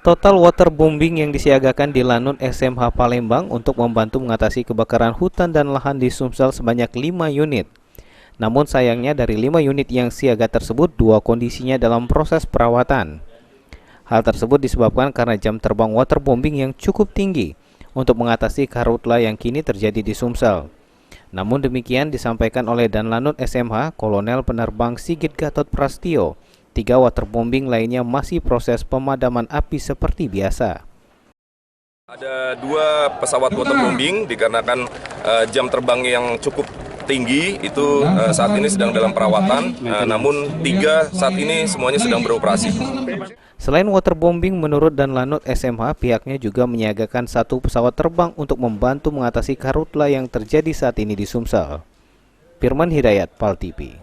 Total waterbombing yang disiagakan di Lanut SMH Palembang untuk membantu mengatasi kebakaran hutan dan lahan di Sumsel sebanyak 5 unit. Namun sayangnya dari 5 unit yang siaga tersebut, 2 kondisinya dalam proses perawatan. Hal tersebut disebabkan karena jam terbang waterbombing yang cukup tinggi untuk mengatasi karhutla yang kini terjadi di Sumsel. Namun demikian disampaikan oleh Danlanut SMH, Kolonel Penerbang Sigit Gatot Prastio, 3 waterbombing lainnya masih proses pemadaman api seperti biasa. Ada 2 pesawat waterbombing dikarenakan jam terbang yang cukup tinggi itu saat ini sedang dalam perawatan, namun 3 saat ini semuanya sedang beroperasi. Selain waterbombing, menurut Danlanut SMH, pihaknya juga menyiagakan 1 pesawat terbang untuk membantu mengatasi karhutla yang terjadi saat ini di Sumsel. Firman Hidayat, PAL TV.